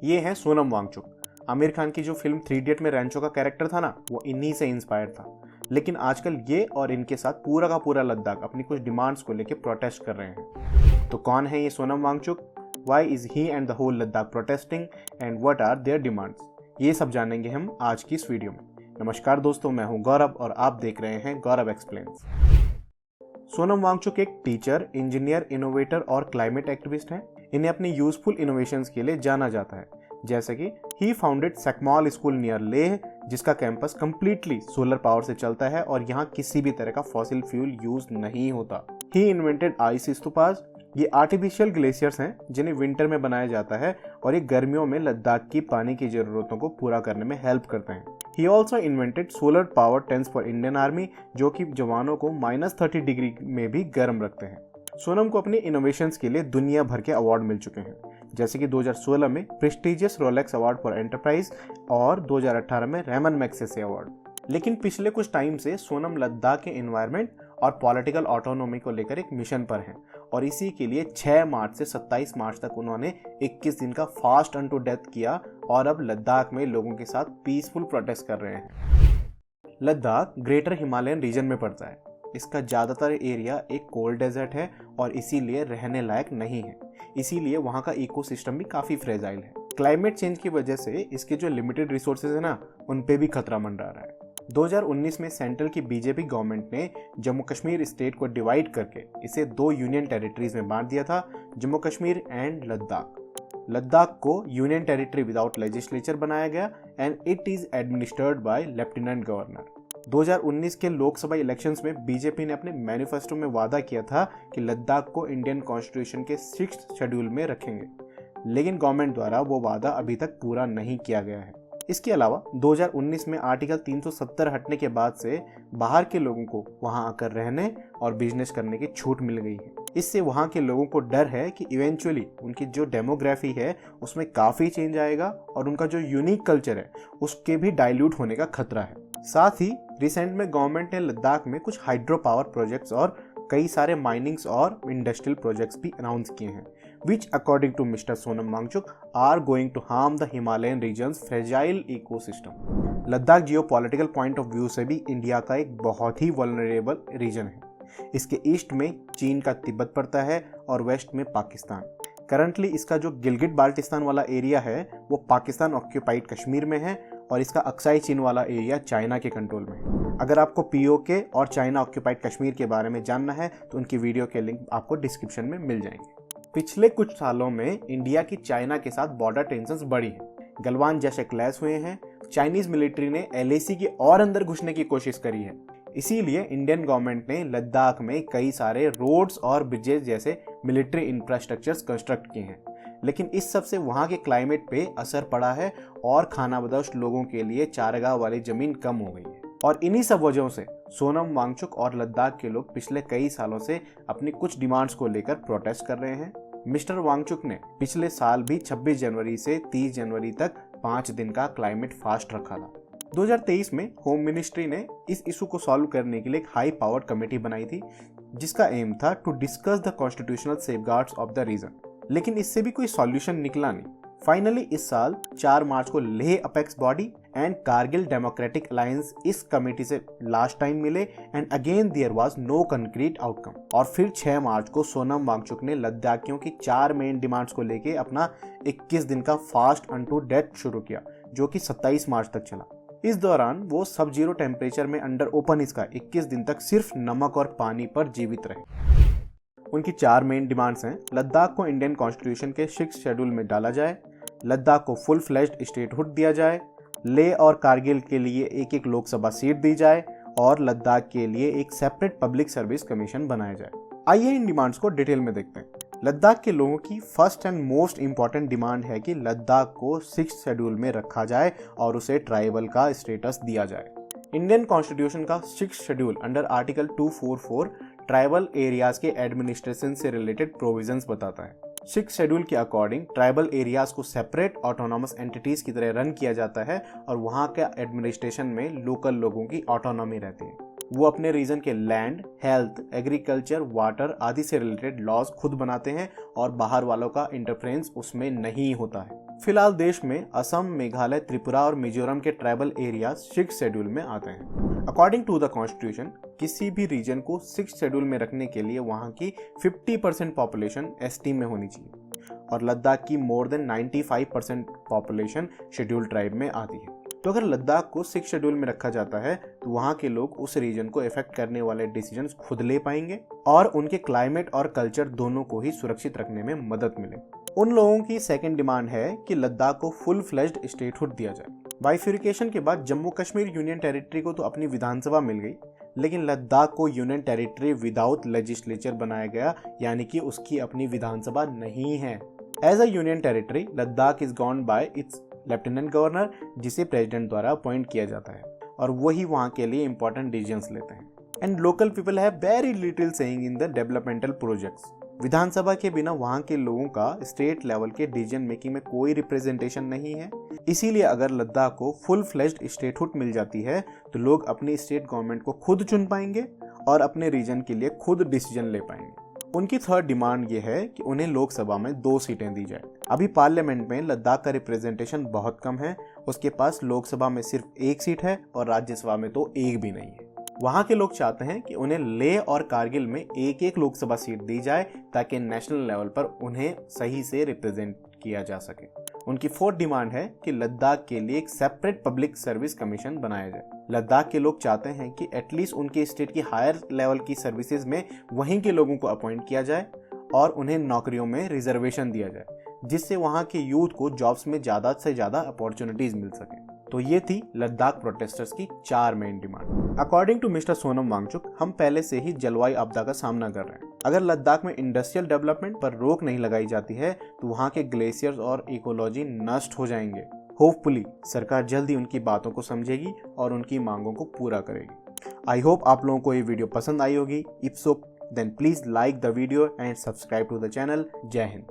ये हैं सोनम वांगचुक। आमिर खान की जो फिल्म 3 इडियट में रैंचो का कैरेक्टर था ना, वो इन्हीं से इंस्पायर था। लेकिन आजकल ये और इनके साथ पूरा का पूरा लद्दाख अपनी कुछ डिमांड्स को लेकर प्रोटेस्ट कर रहे हैं। तो कौन है ये Sonam Wangchuk, why is he and the whole Ladakh protesting and what are their demands, ये सब जानेंगे हम आज की इस वीडियो में। नमस्कार दोस्तों, मैं हूं गौरव और आप देख रहे हैं गौरव एक्सप्लेन्स। सोनम वांगचुक एक टीचर, इंजीनियर, इनोवेटर और क्लाइमेट एक्टिविस्ट हैं। इन्हें अपनी यूजफुल इनोवेशंस के लिए जाना जाता है, जैसे कि ही फाउंडेड सकमॉल स्कूल नियर लेह, जिसका कैंपस कंप्लीटली सोलर पावर से चलता है और यहाँ किसी भी तरह का फॉसिल फ्यूल यूज नहीं होता। ही इन्वेंटेड आइस स्तूपास। ये आर्टिफिशियल ग्लेशियर्स हैं जिन्हें विंटर में बनाया जाता है और ये गर्मियों में लद्दाख की पानी की जरूरतों को पूरा करने में हेल्प करते हैं। He also invented solar power tents for Indian army, जो कि जवानों को -30 डिग्री में भी गर्म रखते हैं। सोनम को अपनी इनोवेशंस के लिए दुनिया भर के अवार्ड मिल चुके हैं, जैसे कि 2016 में prestigious Rolex award for enterprise और 2018 में रेमन मैग्सेसे अवार्ड। लेकिन पिछले कुछ टाइम से सोनम लद्दाख के एनवायरनमेंट और पॉलिटिकल ऑटोनॉमी को लेकर एक मिशन पर हैं और इसी के लिए 6 मार्च से 27 मार्च तक उन्होंने 21 दिन का फास्ट अनटू डेथ किया और अब लद्दाख में लोगों के साथ पीसफुल प्रोटेस्ट कर रहे हैं। लद्दाख ग्रेटर हिमालयन रीजन में पड़ता है। इसका ज़्यादातर एरिया एक कोल्ड डेजर्ट है और इसीलिए रहने लायक नहीं है। इसीलिए वहाँ का इकोसिस्टम भी काफ़ी फ्रेजाइल है। क्लाइमेट चेंज की वजह से इसके जो लिमिटेड रिसोर्सेज है ना, उन पे भी खतरा मंडरा रहा है। 2019 में सेंट्रल की बीजेपी गवर्नमेंट ने जम्मू कश्मीर स्टेट को डिवाइड करके इसे 2 यूनियन टेरिटरीज में बांट दिया था, जम्मू कश्मीर एंड लद्दाख। लद्दाख को यूनियन टेरिटरी विदाउट लेजिस्लेचर बनाया गया and it is administered by lieutenant governor. 2019 के लोकसभा इलेक्शंस में बीजेपी ने अपने मैनिफेस्टो में वादा किया था कि लद्दाख को इंडियन कॉन्स्टिट्यूशन के 6th शेड्यूल में रखेंगे, लेकिन गवर्नमेंट द्वारा वो वादा अभी तक पूरा नहीं किया गया है। इसके अलावा 2019 में आर्टिकल 370 हटने के बाद से बाहर के लोगों को वहां आकर रहने और बिजनेस करने की छूट मिल गई है। इससे वहां के लोगों को डर है कि इवेंचुअली उनकी जो डेमोग्राफी है उसमें काफ़ी चेंज आएगा और उनका जो यूनिक कल्चर है उसके भी डाइल्यूट होने का खतरा है। साथ ही रिसेंट में गवर्नमेंट ने लद्दाख में कुछ हाइड्रो पावर प्रोजेक्ट्स और कई सारे माइनिंग्स और इंडस्ट्रियल प्रोजेक्ट्स भी अनाउंस किए हैं, which according to Mr. Sonam Wangchuk are going to harm the Himalayan region's fragile ecosystem। Ladakh geopolitical point of view से भी इंडिया का एक बहुत ही वल्नरेबल रीजन है। इसके ईस्ट में चीन का तिब्बत पड़ता है और वेस्ट में पाकिस्तान। करंटली इसका जो गिलगिट बाल्टिस्तान वाला एरिया है वो पाकिस्तान ऑक्यूपाइड कश्मीर में है और इसका अक्साई चीन वाला एरिया चाइना के कंट्रोल में है। अगर आपको पीओके और चाइना ऑक्यूपाइड कश्मीर के बारे में जानना है तो उनकी वीडियो के लिंक आपको डिस्क्रिप्शन में मिल जाएंगे। पिछले कुछ सालों में इंडिया की चाइना के साथ बॉर्डर टेंशंस बढ़ी हैं। गलवान जैसे क्लैश हुए हैं। चाइनीज मिलिट्री ने एलएसी के और अंदर घुसने की कोशिश करी है। इसीलिए इंडियन गवर्नमेंट ने लद्दाख में कई सारे रोड्स और ब्रिजेस जैसे मिलिट्री इंफ्रास्ट्रक्चर्स कंस्ट्रक्ट किए हैं। लेकिन इस सब से वहाँ के क्लाइमेट पे असर पड़ा है और खानाबदोश लोगों के लिए चारागाह वाली जमीन कम हो गई है। और इन्हीं सब वजहों से सोनम वांगचुक और लद्दाख के लोग पिछले कई सालों से अपनी कुछ डिमांड्स को लेकर प्रोटेस्ट कर रहे हैं। मिस्टर वांगचुक ने पिछले साल भी 26 जनवरी से 30 जनवरी तक 5 दिन का क्लाइमेट फास्ट रखा था। 2023 में होम मिनिस्ट्री ने इस इशू को सॉल्व करने के लिए एक हाई पावर्ड कमेटी बनाई थी, जिसका एम था to discuss the constitutional safeguards of the region. लेकिन इससे भी कोई सॉल्यूशन निकला नहीं। फाइनली इस साल 4 मार्च को Leh apex body and Kargil democratic alliance इस कमेटी से लास्ट टाइम मिले and again there was no concrete outcome. और फिर 6 मार्च को सोनम वांगचुक ने लद्दाखियों की 4 मेन डिमांड्स को लेके अपना 21 दिन का फास्ट अनटू डेथ शुरू किया, जो कि 27 मार्च तक चला। इस दौरान वो सब जीरो टेम्परेचर में अंडर ओपन इसका 21 दिन तक सिर्फ नमक और पानी पर जीवित रहे। उनकी 4 मेन डिमांड्स हैं। लद्दाख को इंडियन कॉन्स्टिट्यूशन के 6th शेड्यूल में डाला जाए, लद्दाख को फुल फ्लेज्ड स्टेटहुड दिया जाए, लेह और कारगिल के लिए एक एक लोकसभा सीट दी जाए और लद्दाख के लिए एक सेपरेट पब्लिक सर्विस कमीशन बनाया जाए। आइए इन डिमांड्स को डिटेल में देखते हैं। लद्दाख के लोगों की first and most important demand है कि लद्दाख को 6th शेड्यूल में रखा जाए और उसे ट्राइबल का स्टेटस दिया जाए। इंडियन कॉन्स्टिट्यूशन का 6th schedule under article 244 tribal areas के एडमिनिस्ट्रेशन से रिलेटेड प्रोविजंस बताता है। 6th शेड्यूल के अकॉर्डिंग ट्राइबल एरियाज को सेपरेट ऑटोनॉमस एंटिटीज की तरह रन किया जाता है और वहाँ के एडमिनिस्ट्रेशन में लोकल लोगों की ऑटोनॉमी रहती है। वो अपने रीजन के लैंड, हेल्थ, एग्रीकल्चर, वाटर आदि से रिलेटेड लॉज खुद बनाते हैं और बाहर वालों का इंटरफेरेंस उसमें नहीं होता है। फिलहाल देश में असम, मेघालय, त्रिपुरा और मिजोरम के ट्राइबल एरिया 6 शेड्यूल में आते हैं। अकॉर्डिंग टू द कॉन्स्टिट्यूशन, किसी भी रीजन को 6 शेड्यूल में रखने के लिए वहां की 50% पॉपुलेशन एसटी में होनी चाहिए और लद्दाख की more than 95% population schedule tribe में आती है। तो अगर लद्दाख को 6 शेड्यूल में रखा जाता है तो वहाँ के लोग उस रीजन को इफेक्ट करने वाले डिसीजंस खुद ले पाएंगे और उनके क्लाइमेट और कल्चर दोनों को ही सुरक्षित रखने में मदद मिले। उन लोगों की सेकंड डिमांड है कि लद्दाख को फुल फ्लेज्ड स्टेटहुड दिया जाए। बाइफिकेशन के बाद जम्मू कश्मीर यूनियन टेरिटरी को तो अपनी विधानसभा मिल गई, लेकिन लद्दाख को यूनियन टेरिटरी विदाउट लेजिस्लेचर बनाया गया, यानी कि उसकी अपनी विधानसभा नहीं है। As a union territory, Ladakh is governed by its lieutenant governor, जिसे प्रेसिडेंट द्वारा अपॉइंट किया जाता है और वही वहां के लिए इंपॉर्टेंट डिसीजंस लेते हैं। And local people have very little saying in the developmental projects. Vidhan Sabha के बिना वहां के लोगों का स्टेट लेवल के डिसीजन मेकिंग में कोई रिप्रेजेंटेशन नहीं है। इसीलिए अगर लद्दाख को फुल फ्लेज्ड स्टेटहुड मिल जाती है तो लोग अपनी स्टेट गवर्नमेंट को खुद चुन पाएंगे और अपने रीजन के लिए खुद डिसीजन ले पाएंगे। उनकी थर्ड डिमांड ये है कि उन्हें लोकसभा में 2 सीटें दी जाए। अभी पार्लियामेंट में लद्दाख का रिप्रेजेंटेशन बहुत कम है, उसके पास लोकसभा में सिर्फ 1 सीट है और राज्यसभा में तो 1 भी नहीं है। वहां के लोग चाहते हैं कि उन्हें लेह और कारगिल में 1-1 लोकसभा सीट दी जाए ताकि नेशनल लेवल पर उन्हें सही से रिप्रेजेंट किया जा सके। उनकी फोर्थ डिमांड है कि लद्दाख के लिए एक सेपरेट पब्लिक सर्विस कमीशन बनाया जाए। लद्दाख के लोग चाहते हैं कि एटलीस्ट उनके स्टेट की हायर लेवल की सर्विसेज में वहीं के लोगों को अपॉइंट किया जाए और उन्हें नौकरियों में रिजर्वेशन दिया जाए, जिससे वहां के यूथ को जॉब्स में ज़्यादा से ज़्यादा अपॉर्चुनिटीज मिल सके। तो ये थी लद्दाख प्रोटेस्टर्स की 4 main demand. According to mister Sonam Wangchuk, हम पहले से ही जलवायु आपदा का सामना कर रहे हैं। अगर लद्दाख में इंडस्ट्रियल डेवलपमेंट पर रोक नहीं लगाई जाती है तो वहाँ के ग्लेशियर्स और इकोलॉजी नष्ट हो जाएंगे। होपफुली सरकार जल्द ही उनकी बातों को समझेगी और उनकी मांगों को पूरा करेगी। आई होप आप लोगों को ये वीडियो पसंद आई होगी। If so, then please like the video and subscribe to the channel. जय हिंद।